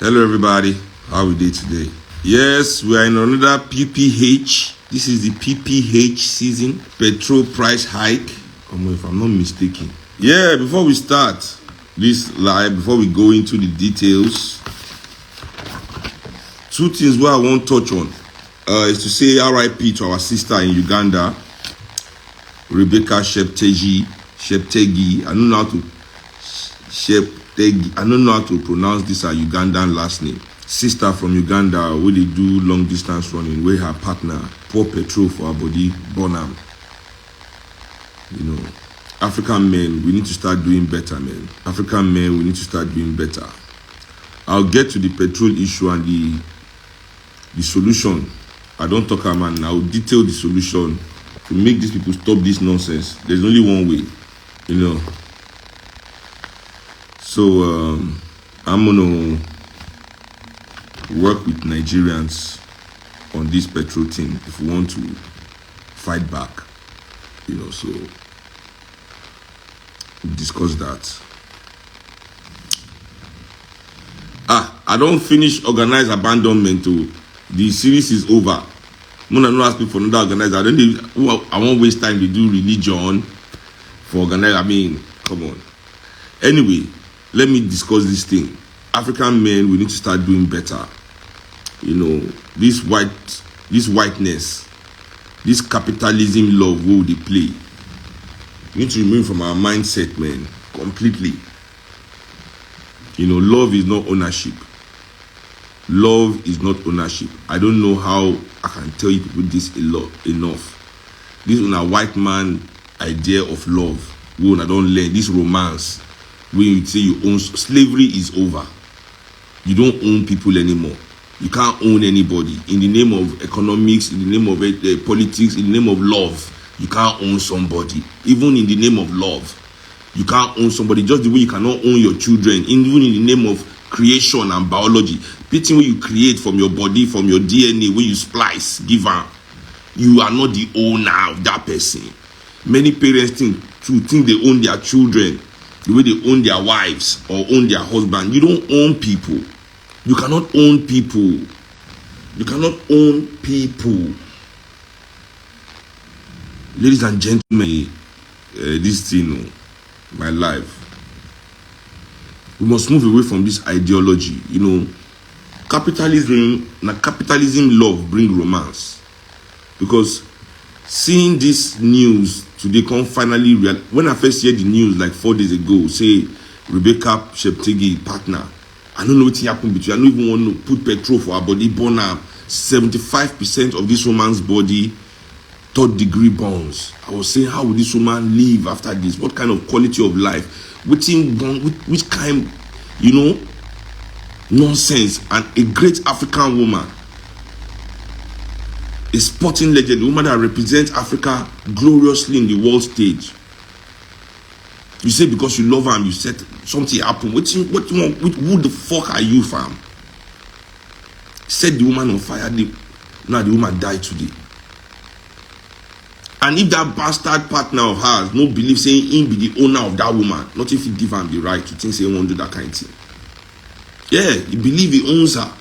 Hello everybody, how we did today? Yes, we are in another PPH. This is the PPH season, petrol price hike. If I'm not mistaken. Yeah, before we start this live, before we go into the details, two things where I want to touch on is to say RIP to our sister in Uganda, Rebecca Sheptegi. I don't know how to pronounce this Ugandan last name. Sister from Uganda, where they do long distance running, where her partner pour petrol for her body, burn am. You know, African men, we need to start doing better, man. African men, we need to start doing better. I'll get to the petrol issue and the solution. I don't talk about man. I'll detail the solution to make these people stop this nonsense. There's only one way, you know. So I'm gonna work with Nigerians on this petrol thing if we want to fight back, you know. So we'll discuss that. I don't finish organized abandonment. The series is over. I'm not asking for another organizer. I won't waste time to do religion for organize. I mean, come on. Anyway, let me discuss this thing. African men, we need to start doing better. You know, this whiteness, this capitalism love, what they play. We need to remove from our mindset, man, completely. You know, love is not ownership. Love is not ownership. I don't know how I can tell you people this enough. This is a white man idea of love. We don't learn this romance. When you say you own, slavery is over. You don't own people anymore. You can't own anybody. In the name of economics, in the name of politics, in the name of love, you can't own somebody. Even in the name of love, you can't own somebody. Just the way you cannot own your children, even in the name of creation and biology. Everything when you create from your body, from your DNA, when you splice, give her, you are not the owner of that person. Many parents think they own their children the way they own their wives or own their husband. You don't own people. You cannot own people. You cannot own people. Ladies and gentlemen, this thing, my life. We must move away from this ideology. You know, capitalism love bring romance. Because seeing this news today come finally real. When I first heard the news like 4 days ago, say Rebecca Sheptegi partner, I don't know what happened between. I don't even want to put petrol for her body, burn her. 75% of this woman's body, 3rd degree burns. I was saying, how will this woman live after this? What kind of quality of life? Which kind, you know, nonsense. And a great African woman, a sporting legend, a woman that represents Africa gloriously in the world stage. You say because you love her and you said something happened. Who the fuck are you, fam? Set the woman on fire. Now the woman died today. And if that bastard partner of hers no believe saying he be the owner of that woman, not if he give him the right to think say he won't do that kind of thing. Yeah, he believe he owns her.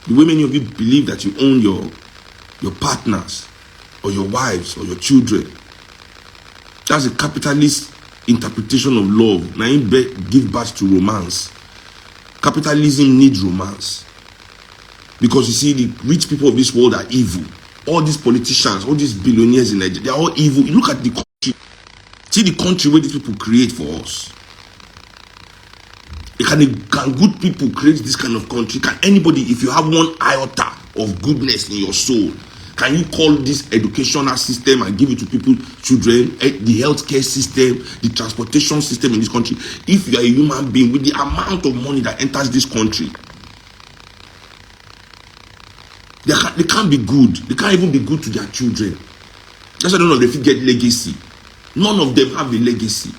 The way many of you believe that you own your partners or your wives or your children. That's a capitalist interpretation of love. Now give birth to romance. Capitalism needs romance. Because you see, the rich people of this world are evil. All these politicians, all these billionaires in Nigeria, they are all evil. You look at the country. See the country where these people create for us. Can good people create this kind of country? Can anybody, if you have one iota of goodness in your soul, can you call this educational system and give it to people, children, the healthcare system, the transportation system in this country? If you are a human being with the amount of money that enters this country, they can't be good. They can't even be good to their children. That's why none of them get legacy. None of them have a legacy.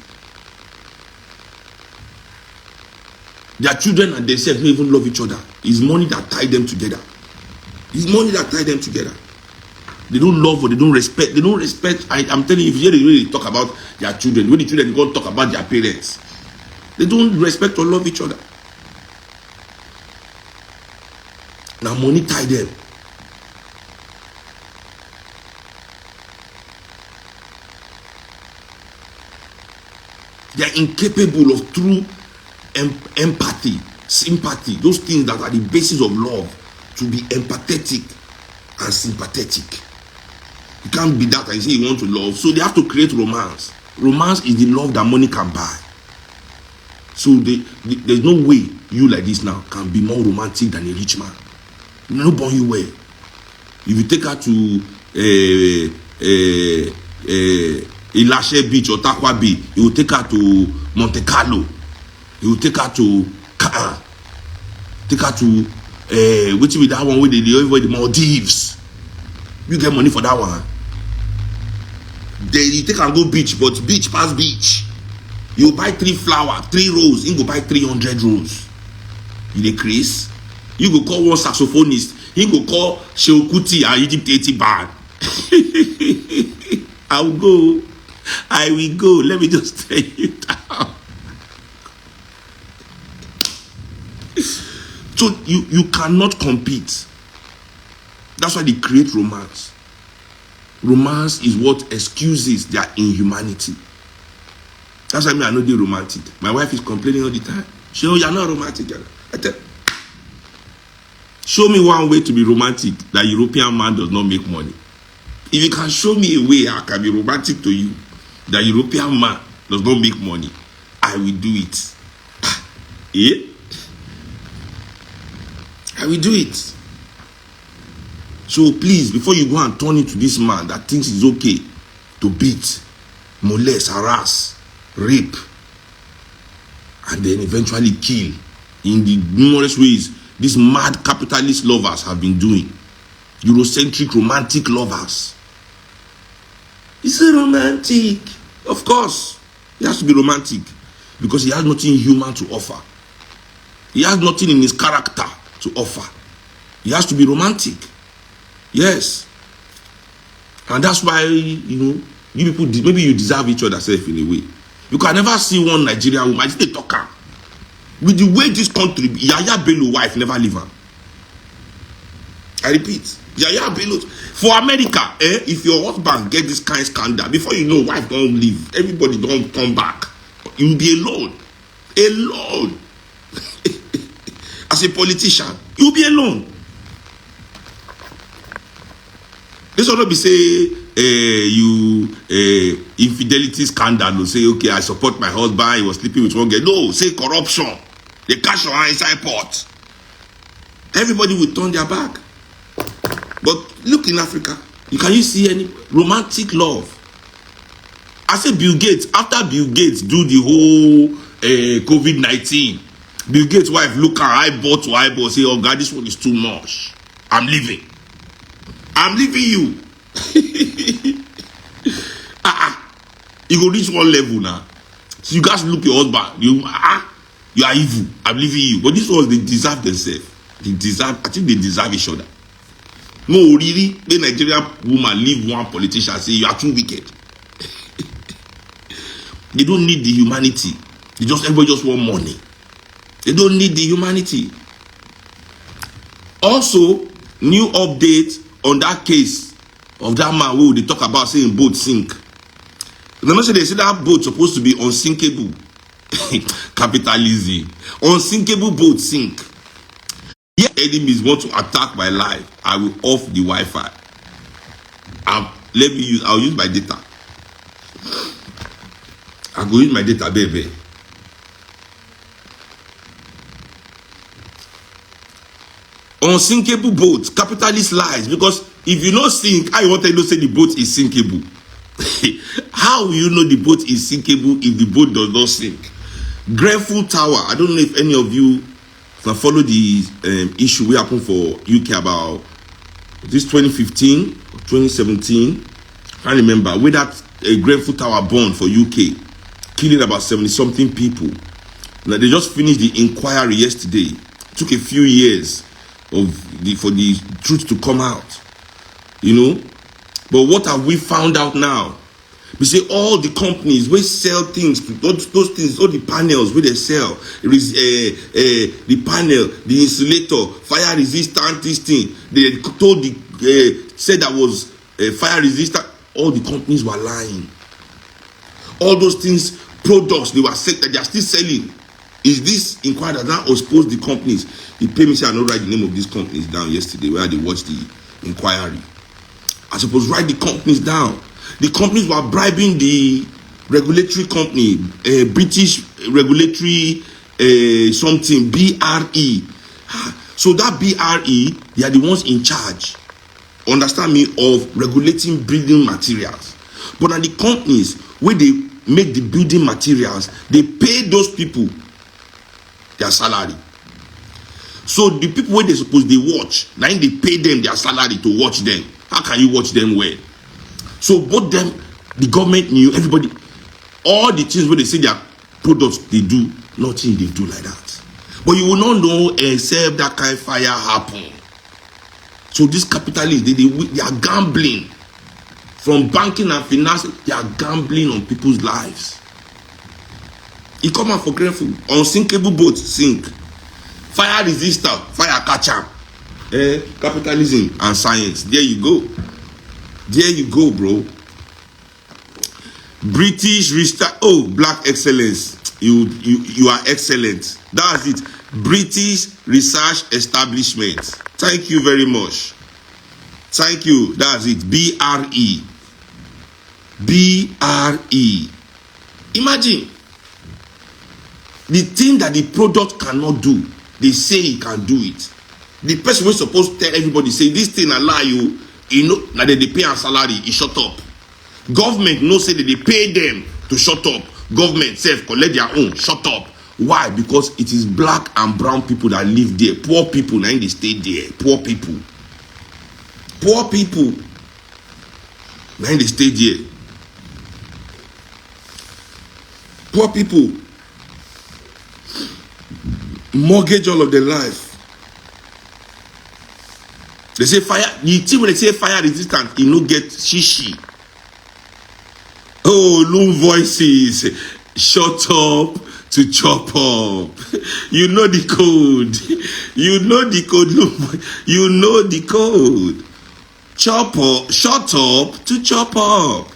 Their children and themselves don't even love each other. It's money that tied them together. It's money that tied them together. They don't love or they don't respect. They don't respect. I'm telling you, if you hear the way they talk about their children, when the children go talk about their parents, they don't respect or love each other. Now money tie them. They are incapable of true empathy, sympathy, those things that are the basis of love, to be empathetic and sympathetic. You can't be that and say you want to love. So they have to create romance. Romance is the love that money can buy. So there's no way you like this now can be more romantic than a rich man. No born you well. If you take her to Ilashe Beach or Takwa Bay, he will take her to Monte Carlo. He will take her to which with that one with the Maldives. You get money for that one. Then you take and go beach, but beach pass beach. You buy 3 flowers, 3 roses, you go buy 300 roses. You dey craze. You go call one saxophonist, he go call Seun Kuti and Egypt 80 band. I will go. Let me just tell you down. So you cannot compete. That's why they create romance. Romance is what excuses their inhumanity. That's why I know they're romantic. My wife is complaining all the time. You're not romantic. I tell, show me one way to be romantic that European man does not make money. If you can show me a way I can be romantic to you that European man does not make money, I will do it. Yeah? I will do it. So please, before you go and turn into this man that thinks it's okay to beat, molest, harass, rape, and then eventually kill in the numerous ways these mad capitalist lovers have been doing, Eurocentric romantic lovers. Is it romantic? Of course, he has to be romantic because he has nothing human to offer. He has nothing in his character to offer. He has to be romantic. Yes. And that's why, you people, maybe you deserve each other self in a way. You can never see one Nigerian woman, I just talk her. With the way this country, Yaya Bello wife never leave her. I repeat, Yaya Bello. For America, if your husband get this kind of scandal, before you know, wife don't leave. Everybody don't come back. You'll be alone. Alone. As a politician, you'll be alone. This will not be say infidelity scandal. No, say okay, I support my husband. He was sleeping with one girl. No, say corruption. They cash your inside pot. Everybody will turn their back. But look in Africa, can you see any romantic love? I say Bill Gates. After Bill Gates do the whole COVID-19, Bill Gates' wife look at eyeball to eyeball, say, "Oh God, this one is too much. I'm leaving. I'm leaving you." You go reach one level now. So you guys look your husband. You are evil. I'm leaving you. But this ones, they deserve themselves. I think they deserve each other. No, really, the Nigerian woman leave one politician and say, "You are too wicked." They don't need the humanity. Everybody just want money. They don't need the humanity. Also, new update on that case of that man who they talk about saying boat sink. Remember, they say that boat supposed to be unsinkable. Capitalism. Unsinkable boat sink. If enemies want to attack my life, I will off the Wi-Fi. I'll use my data. I'll go use my data, baby. Unsinkable boat, capitalist lies. Because if you don't sink, I want to say the boat is sinkable. How will you know the boat is sinkable if the boat does not sink? Grenfell Tower. I don't know if any of you can follow the issue we happened for UK about this 2015 or 2017. I can't remember where that Grenfell Tower burned for UK, killing about 70-something people. Now they just finished the inquiry yesterday. It took a few years for the truth to come out, But what have we found out now? We say all the companies wey sell things, those things, all the panels wey they sell, the panel, the insulator, fire resistant, this thing, they told said that was fire resistant. All the companies were lying. All those things, products they were said that they are still selling. Is this inquiry that now expose the companies? He paid me say I don't write the name of these companies down yesterday where they watched the inquiry. I suppose write the companies down. The companies were bribing the regulatory company, British regulatory something, BRE. So that BRE, they are the ones in charge, understand me, of regulating building materials. But at the companies where they make the building materials, they pay those people their salary. So the people where they suppose they watch, now they pay them their salary to watch them. How can you watch them well? So both them, the government knew, everybody, all the things where they say their products they do, nothing they do like that. But you will not know except that kind of fire happen. So these capitalists, they are gambling. From banking and finance, they are gambling on people's lives. It come out for grateful. Unsinkable boats sink. Fire resistor, fire catcher. Capitalism and science. There you go. There you go, bro. British restart. Oh, black excellence. You are excellent. That's it. British Research Establishment. Thank you very much. Thank you. That's it. BRE. BRE. Imagine the thing that the product cannot do, they say it can do it. The person was supposed to tell everybody, say this thing allow you know that they pay a salary, it shut up. Government no say that they pay them to shut up. Government self collect their own, shut up. Why? Because it is black and brown people that live there. Poor people, now they stay there. Poor people. Poor people, now they stay there. Poor people mortgage all of their life. They say fire, the thing when they say fire resistant, you no get shishi. Oh, low voices, shut up to chop up. You know the code. You know the code. You know the code. Chop up, shut up to chop up.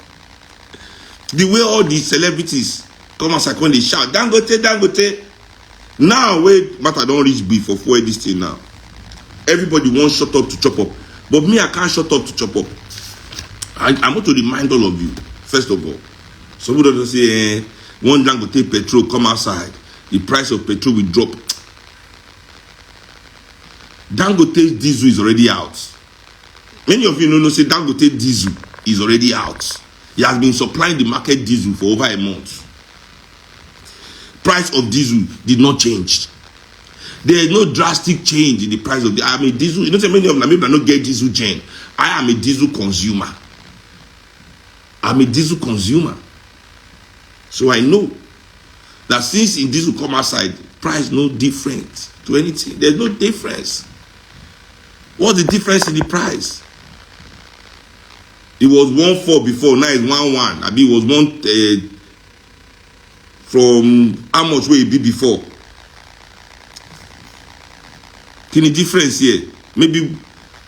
The way all these celebrities come outside when they shout, Dangote, Dangote. Now, wait, matter don't reach B for this thing now. Everybody wants shut up to chop up. But me, I can't shut up to chop up. I want to remind all of you, first of all. Somebody doesn't say, one Dangote petrol come outside. The price of petrol will drop. Dangote diesel is already out. Many of you know say Dangote diesel is already out. He has been supplying the market diesel for over a month. Price of diesel did not change. There is no drastic change in the price of the. I am a diesel. You know, many of them maybe I don't get diesel chain. I am a diesel consumer. I'm a diesel consumer. So I know that since in diesel come outside, price no different to anything. There's no difference. What's the difference in the price? It was 1.4 before, now it's 1.1. I mean, it was 1 from how much will it be before? Can the difference here? Maybe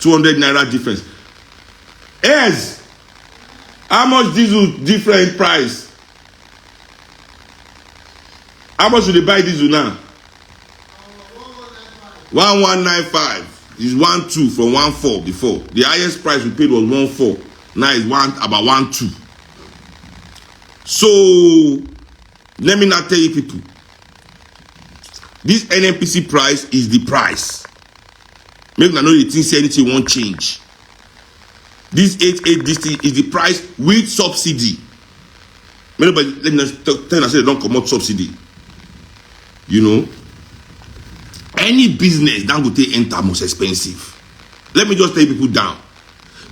200 naira difference. Yes. How much diesel different price? How much should they buy diesel now? 1195. Is 1.2 from 1.4 before. The highest price we paid was 1.4. Now it's about 1.2. So let me not tell you people. This NNPC price is the price. Maybe I know you think say anything won't change. This 88 this thing is the price with subsidy. Maybe let me tell you say they don't come out subsidy. You know, any business Dangote enter most expensive. Let me just tell people down.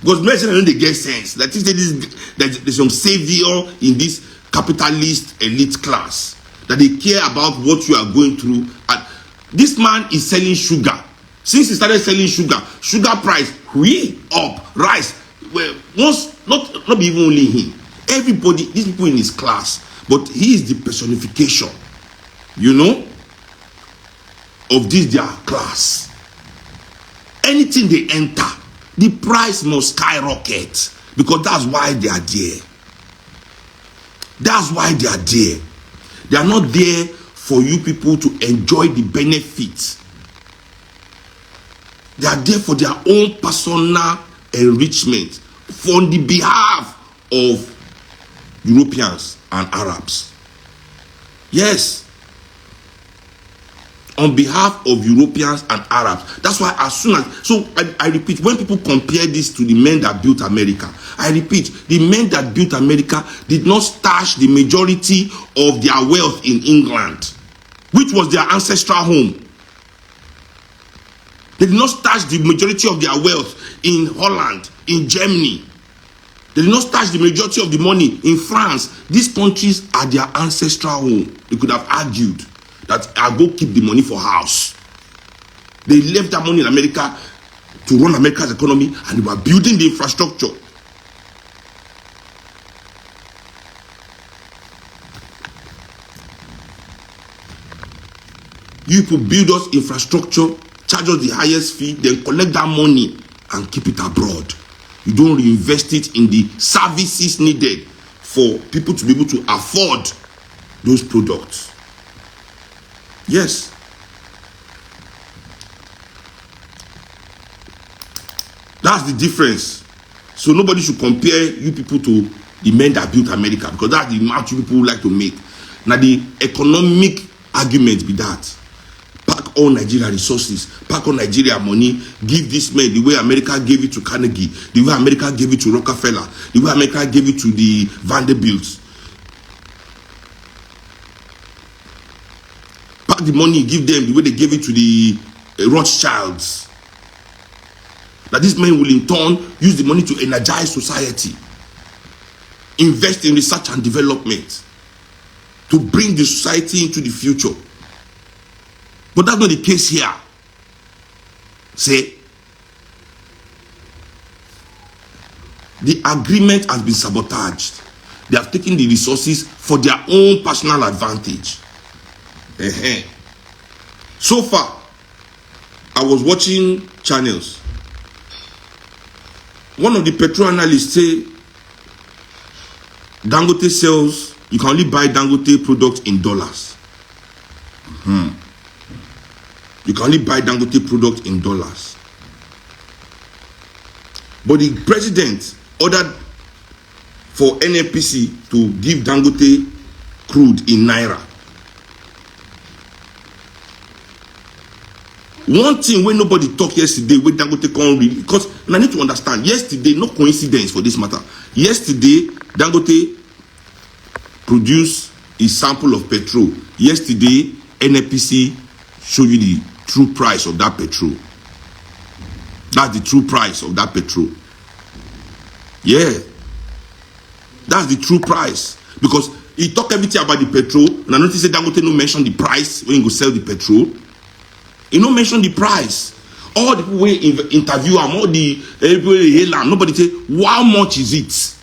Because medicine, I know they get sense. That there's some savior in this capitalist elite class. That they care about what you are going through. And this man is selling sugar. Since he started selling sugar price way up, rice. Well, once not be even only him. Everybody, these people in his class, but he is the personification, you know, of this their class. Anything they enter, the price must skyrocket, because that's why they are there. That's why they are there. They are not there for you people to enjoy the benefits. They are there for their own personal enrichment, on the behalf of Europeans and Arabs. Yes. On behalf of Europeans and Arabs. That's why as soon as, so I repeat, when people compare this to the men that built America, I repeat, the men that built America did not stash the majority of their wealth in England, which was their ancestral home. They did not stash the majority of their wealth in Holland, in Germany. They did not stash the majority of the money in France. These countries are their ancestral home. They could have argued that I'll go keep the money for house. They left that money in America to run America's economy, and they were building the infrastructure. You people build us infrastructure, charge us the highest fee, then collect that money and keep it abroad. You don't reinvest it in the services needed for people to be able to afford those products. Yes. That's the difference. So nobody should compare you people to the men that built America, because that's the amount you people like to make. Now the economic argument be that. Pack all Nigeria resources, pack all Nigeria money, give this men the way America gave it to Carnegie, the way America gave it to Rockefeller, the way America gave it to the Vanderbilts. Pack the money, give them the way they gave it to the Rothschilds. That these men will in turn use the money to energize society, invest in research and development, to bring the society into the future. But that's not the case here. Say, the agreement has been sabotaged. They have taken the resources for their own personal advantage. So far, I was watching channels. One of the petrol analysts say Dangote sells, you can only buy Dangote products in dollars. You can only buy Dangote products in dollars. But the president ordered for NNPC to give Dangote crude in naira. One thing when nobody talked yesterday, when Dangote can't really, because I need to understand, yesterday, no coincidence for this matter. Yesterday, Dangote produced a sample of petrol. Yesterday, NNPC showed you the true price of that petrol. That's the true price of that petrol. Yeah. That's the true price. Because he talk everything about the petrol, and I notice that Dangote no mention the price when he go sell the petrol. He no mention the price. All the people we interview him, all the everybody hail him, nobody say, how much is it?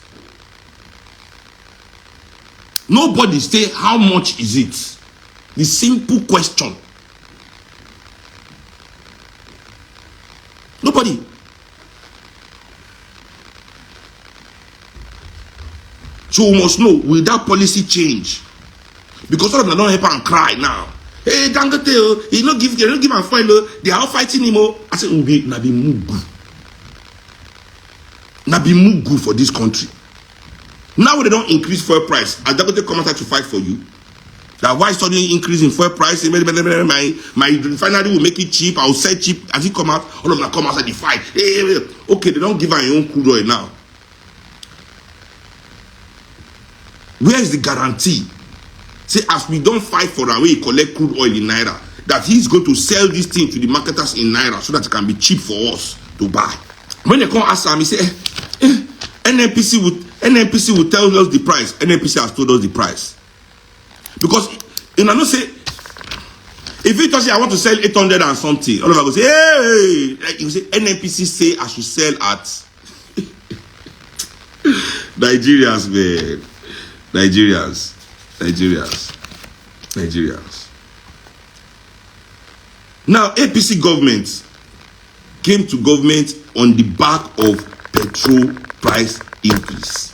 Nobody say, how much is it? The simple question. Nobody. So we must know, will that policy change? Because all of them don't help and cry now. Hey, Dangote, he don't give him foil. They are all fighting him. I said, Ubi, na be mugu. Na be mugu for this country. Now they don't increase fuel price. And Dangote come out to fight for you. That why suddenly increase in fuel price? My refinery will make it cheap. I will sell cheap. As it come out, all of them come outside the fight. Hey, okay, they don't give her your own crude oil now. Where is the guarantee? Say, as we don't fight for our way, collect crude oil in naira, that he's going to sell this thing to the marketers in naira so that it can be cheap for us to buy. When they come ask him, he say, NNPC will tell us the price. NNPC has told us the price. Because, you know, say, if you say I want to sell 800 and something, all of us go say, hey, like you say, NNPC say I should sell at Nigerians, man. Nigerians. Now, APC government came to government on the back of petrol price increase.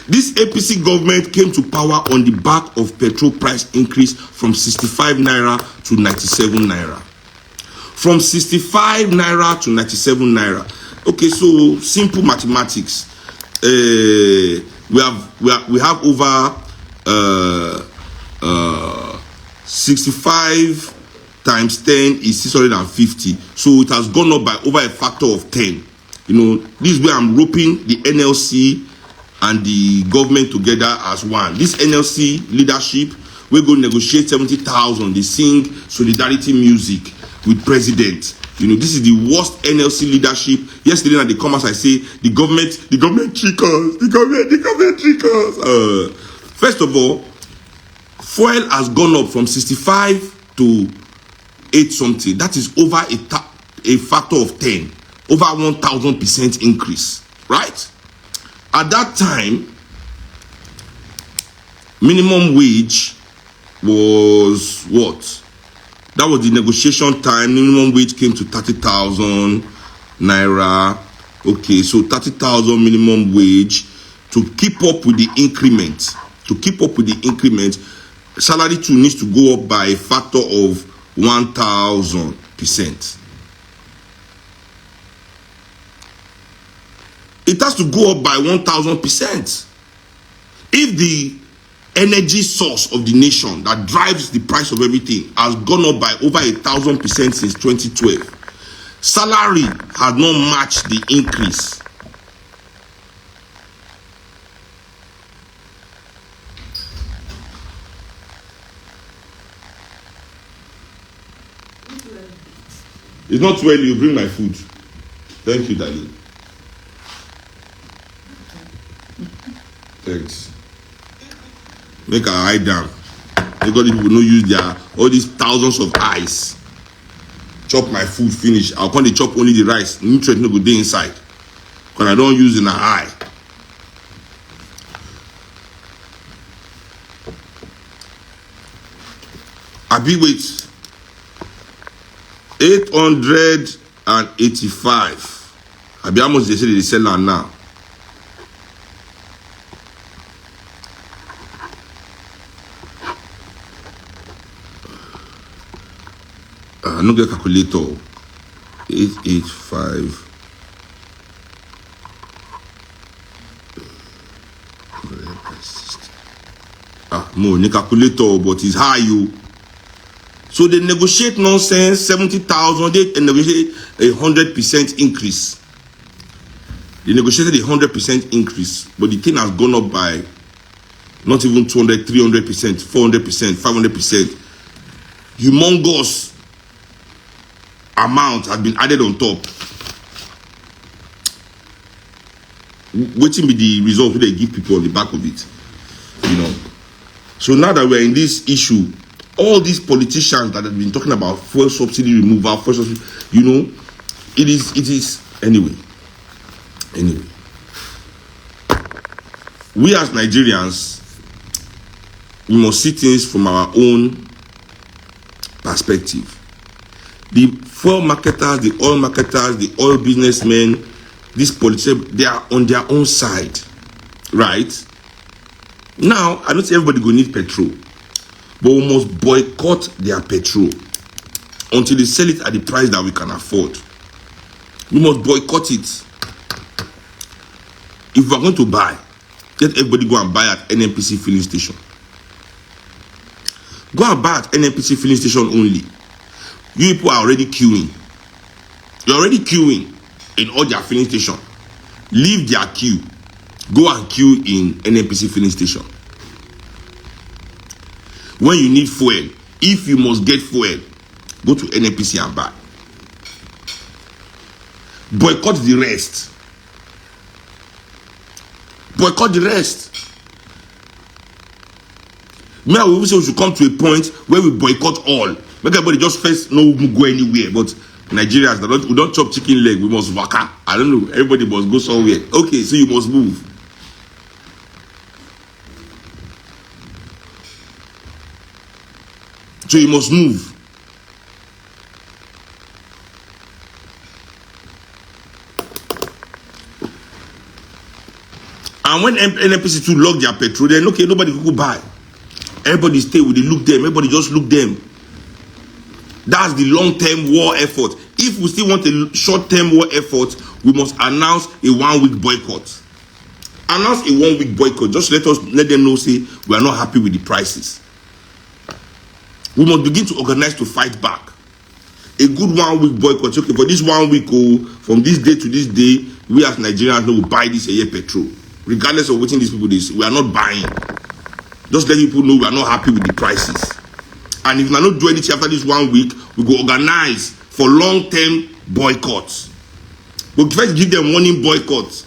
This APC government came to power on the back of petrol price increase from 65 naira to 97 naira. From 65 naira to 97 naira. Okay, so simple mathematics. We have over 65 times 10 is 650. So it has gone up by over a factor of 10. You know, this is where I'm roping the NLC and the government together as one. This NLC leadership, we go negotiate 70,000. They sing solidarity music with president. You know, this is the worst NLC leadership. Yesterday at the commerce, I say the government trick us. The government trick us. First of all, fuel has gone up from 65 to 8 something. That is over a factor of 10, over 1,000% increase, right? At that time, minimum wage was what? That was the negotiation time. Minimum wage came to 30,000 naira. Okay, so 30,000 minimum wage to keep up with the increment. Salary too needs to go up by a factor of 1,000%. It has to go up by 1,000%. If the energy source of the nation that drives the price of everything has gone up by over 1,000% since 2012, salary has not matched the increase. It's not well, you bring my food. Thank you, darling. Thanks. Make her eye down. Because people no use their all these thousands of eyes. Chop my food, finish. I'll come to chop only the rice. Nutrient no go dey inside. Because I don't use in an eye. Abi wait. 885. Abi how much they say they sell am now? No get calculator. 885. More no calculator, but it's high you. So they negotiate nonsense, 70,000. They negotiate 100% increase. They negotiated 100% increase, but the thing has gone up by not even 200, 300%, 400%, 500%. Humongous amount has been added on top. Waiting be the result they give people on the back of it, you know. So now that we're in this issue, all these politicians that have been talking about fuel subsidy removal, fuel subsidy, you know, it is anyway. We as Nigerians, we must see things from our own perspective. The fuel marketers, the oil marketers, the oil businessmen, these politicians, they are on their own side, right? Now, I don't say everybody go need petrol, but we must boycott their petrol until they sell it at the price that we can afford. We must boycott it. If we are going to buy, let everybody go and buy at NNPC filling station. Go and buy at NNPC filling station only. You people are already queuing. You're already queuing in all their filling station. Leave their queue. Go and queue in NNPC filling station. When you need fuel, if you must get fuel, go to NNPC and buy. Boycott the rest. Boycott the rest. Maybe we say we should come to a point where we boycott all. Make everybody just first no go anywhere. But Nigerians, we don't chop chicken leg. We must waka. I don't know. Everybody must go somewhere. Okay, so you must move. So you must move. And when NNPCL lock their petrol, then okay, nobody could go buy. Everybody stay with the look them. Everybody just look them. That's the long-term war effort. If we still want a short-term war effort, we must announce a 1-week boycott. Announce a 1-week boycott. Just let them know, say we are not happy with the prices. We must begin to organize to fight back. A good 1-week boycott. Okay, for this 1 week, from this day to this day, we as Nigerians will buy this a year petrol. Regardless of what these people do, we are not buying. Just let people know we are not happy with the prices. And if we are not doing anything after this 1 week, we go organize for long-term boycotts. But first give them warning boycotts.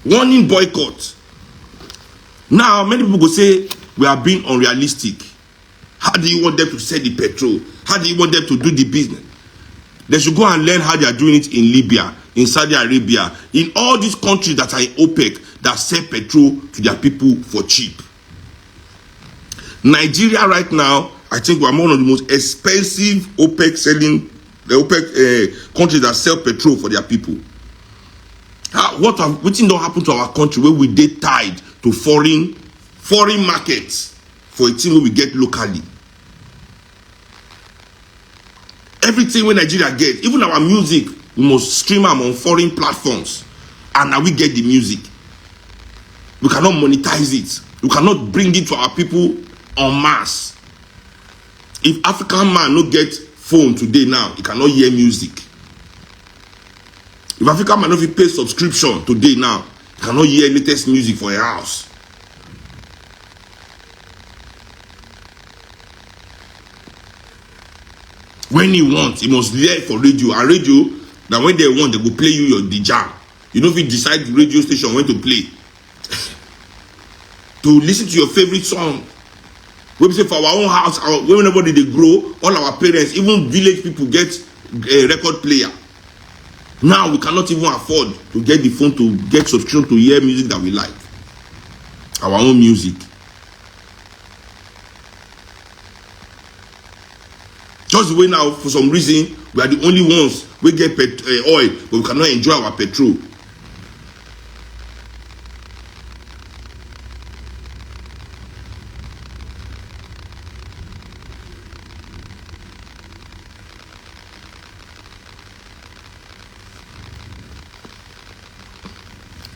Warning boycott. Now, many people go say we are being unrealistic. How do you want them to sell the petrol? How do you want them to do the business? They should go and learn how they are doing it in Libya, in Saudi Arabia, in all these countries that are in OPEC that sell petrol to their people for cheap. Nigeria right now, I think we are one of the most expensive OPEC countries that sell petrol for their people. What thing don't happen to our country where we dey tied to foreign markets for a thing where we get locally? Everything when Nigeria get, even our music, we must stream them on foreign platforms, and now we get the music. We cannot monetize it. We cannot bring it to our people en masse. If African man no get phone today now, he cannot hear music. If African man no fit pay subscription today now, he cannot hear latest music for a house. When he wants, he must hear for radio. And radio, now when they want, they go play you the jam. You know if you decide the radio station when to play. To listen to your favorite song. We say for our own house, whenever they grow, all our parents, even village people get a record player. Now we cannot even afford to get the phone to get subscription to hear music that we like. Our own music. Just the way now, for some reason, we are the only ones we get oil, but we cannot enjoy our petrol.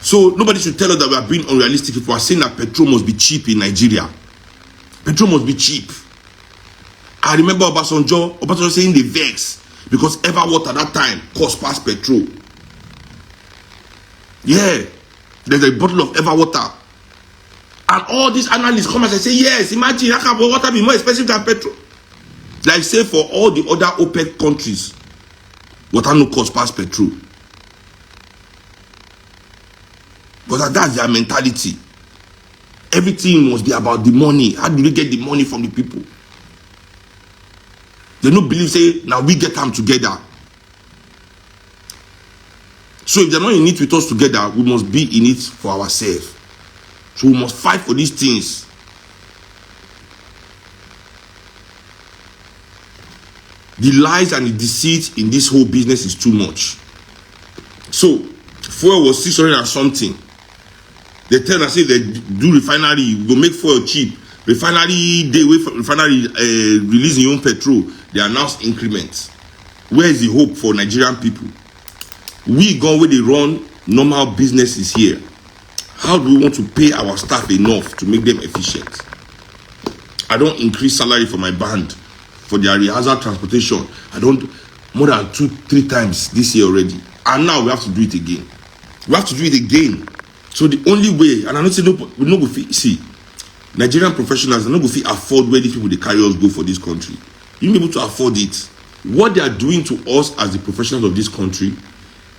So nobody should tell us that we are being unrealistic if we are saying that petrol must be cheap in Nigeria. Petrol must be cheap. I remember Obasanjo saying the vex because Everwater at that time cost past petrol. Yeah, there's a bottle of Everwater. And all these analysts come and say, yes, imagine how can water be more expensive than petrol? Like say for all the other OPEC countries, water no cost past petrol. Because that's their mentality. Everything must be about the money. How do we get the money from the people? They don't believe, say, now we get them together. So if they're not in it with us together, we must be in it for ourselves. So we must fight for these things. The lies and the deceit in this whole business is too much. So, fuel was 600 and something. They tell us, say they do refinery, we go make fuel cheap. Refinery, they wait for refinery releasing your own petrol. They announce increments. Where is the hope for Nigerian people? We go where they run normal businesses here. How do we want to pay our staff enough to make them efficient? I don't increase salary for my band for their rehearsal transportation. I don't more than 2-3 times this year already. And now we have to do it again. We have to do it again. So the only way, and I don't say no, we no go fit, see, Nigerian professionals are not going to afford where these people they carry us go for this country. You be able to afford it. What they are doing to us as the professionals of this country,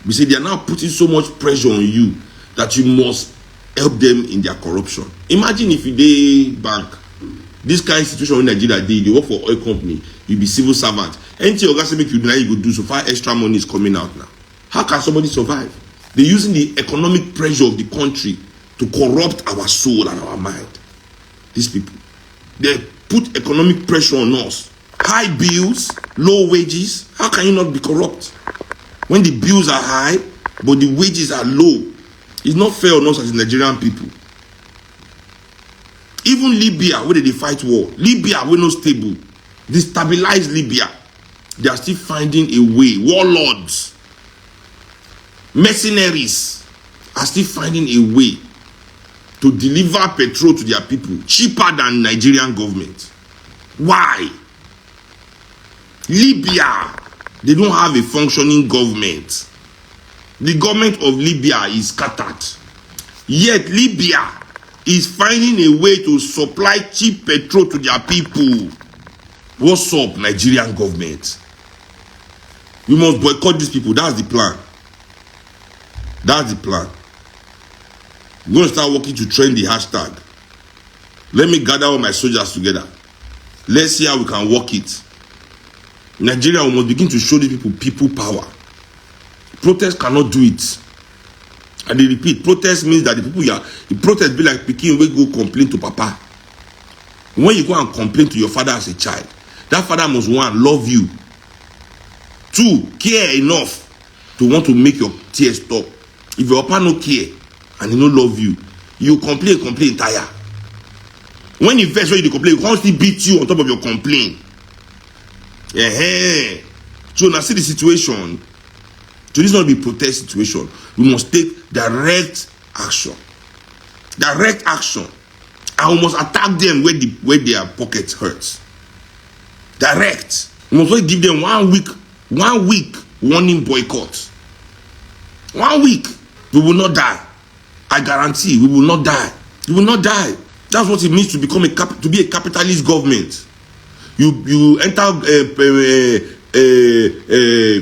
we say they are now putting so much pressure on you that you must help them in their corruption. Imagine if you dey bank, this kind of situation in Nigeria, they work for oil company, you be civil servant. Anything you guys make you do, now you go do so far extra money is coming out now. How can somebody survive? They're using the economic pressure of the country to corrupt our soul and our mind. These people, they put economic pressure on us. High bills, low wages. How can you not be corrupt? When the bills are high, but the wages are low. It's not fair on us as Nigerian people. Even Libya, where they fight war. Libya, we're not stable. Destabilize Libya. They are still finding a way. Warlords, mercenaries are still finding a way to deliver petrol to their people cheaper than Nigerian government. Why? Libya, they don't have a functioning government. The government of Libya is scattered. Yet Libya is finding a way to supply cheap petrol to their people. What's up, Nigerian government? We must boycott these people. That's the plan. That's the plan. We're going to start working to trend the hashtag. Let me gather all my soldiers together. Let's see how we can work it. Nigeria, we must begin to show these people power. Protest cannot do it. And they repeat, protest means that the people here, the protest be like Peking will go complain to Papa. When you go and complain to your father as a child, that father must, one, love you. Two, care enough to want to make your tears stop. If your papa no care and he no love you, you complain tire. When he first when you complain, he constantly beat you on top of your complaint. So now see the situation. So this not be protest situation. We must take direct action. Direct action. And we must attack them where their pockets hurts. Direct. We must give them 1 week warning boycott. 1 week. We will not die. I guarantee we will not die. We will not die. That's what it means to become to be a capitalist government. You enter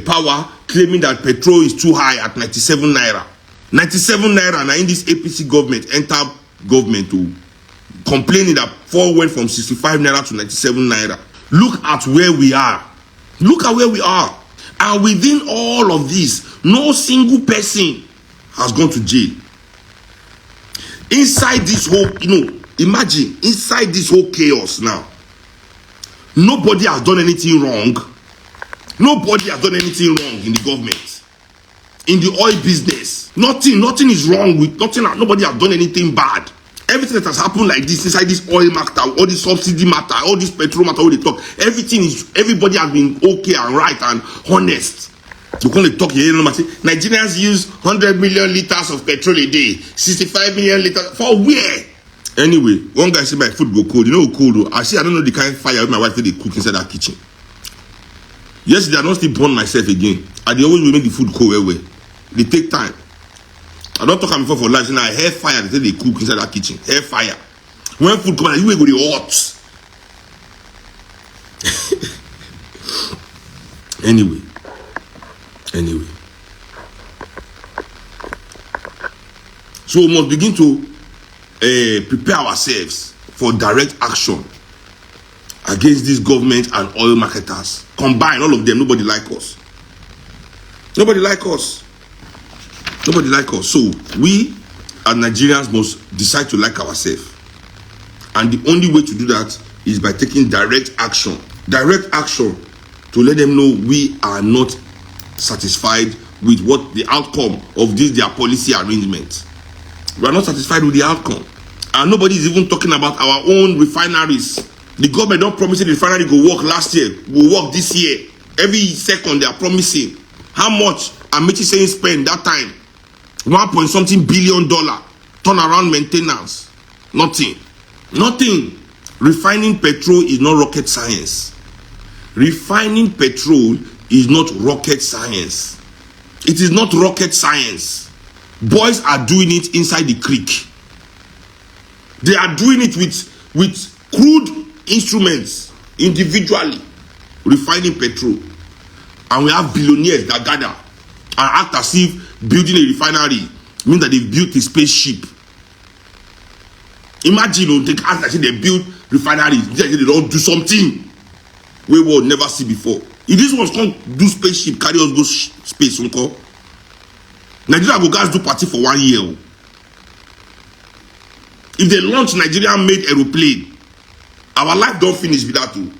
power claiming that petrol is too high at 97 naira. 97 naira, now in this APC government enter government to complaining that fuel went from 65 naira to 97 naira. Look at where we are. Look at where we are. And within all of this, no single person has gone to jail. Inside this whole, imagine, inside this whole chaos now, nobody has done anything wrong. Nobody has done anything wrong in the government. In the oil business. Nothing is wrong with, nobody has done anything bad. Everything that has happened like this inside this oil matter, all this subsidy matter, all this petrol matter, all they talk, everybody has been okay and right and honest. You can't talk here, Nigerians use 100 million liters of petrol a day, 65 million liters, for where? Anyway, one guy said my food go cold. You know cold? I don't know the kind of fire my wife they cook inside that kitchen. Yesterday, I don't still burn myself again. I they always will make the food cold well. They take time. I don't talk before for life. Now hair fire, they say they cook inside that kitchen. Hair fire. When food come out, you will go the hot. Anyway. So we must begin to prepare ourselves for direct action against this government and oil marketers. Combine all of them, nobody like us. Nobody like us. Nobody like us. So we as Nigerians must decide to like ourselves. And the only way to do that is by taking direct action. Direct action to let them know we are not satisfied with what the outcome of their policy arrangement. We are not satisfied with the outcome. And nobody is even talking about our own refineries. The government don't promise the refinery go work last year, will work this year. Every second they are promising. How much Amici saying spend that time? 1.something billion turnaround maintenance. Nothing. Refining petrol is not rocket science. Refining petrol is not rocket science. It is not rocket science. Boys are doing it inside the creek. They are doing it with crude instruments individually, refining petrol. And we have billionaires that gather and act as if building a refinery means that they built a spaceship. Imagine they act as if they build refineries, they don't do something we will never see before. If this one's come do spaceship, carry us go space, Nigeria go guys do party for 1 year. If they launch Nigerian-made aeroplane, our life don't finish with that too.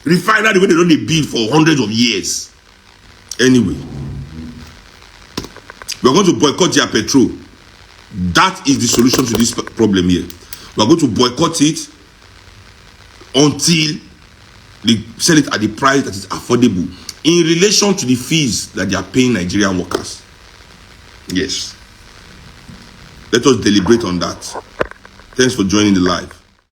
Refinery where they don't build for hundreds of years. Anyway, we are going to boycott their petrol. That is the solution to this problem here. We are going to boycott it until they sell it at the price that is affordable in relation to the fees that they are paying Nigerian workers. Yes. Let us deliberate on that. Thanks for joining the live.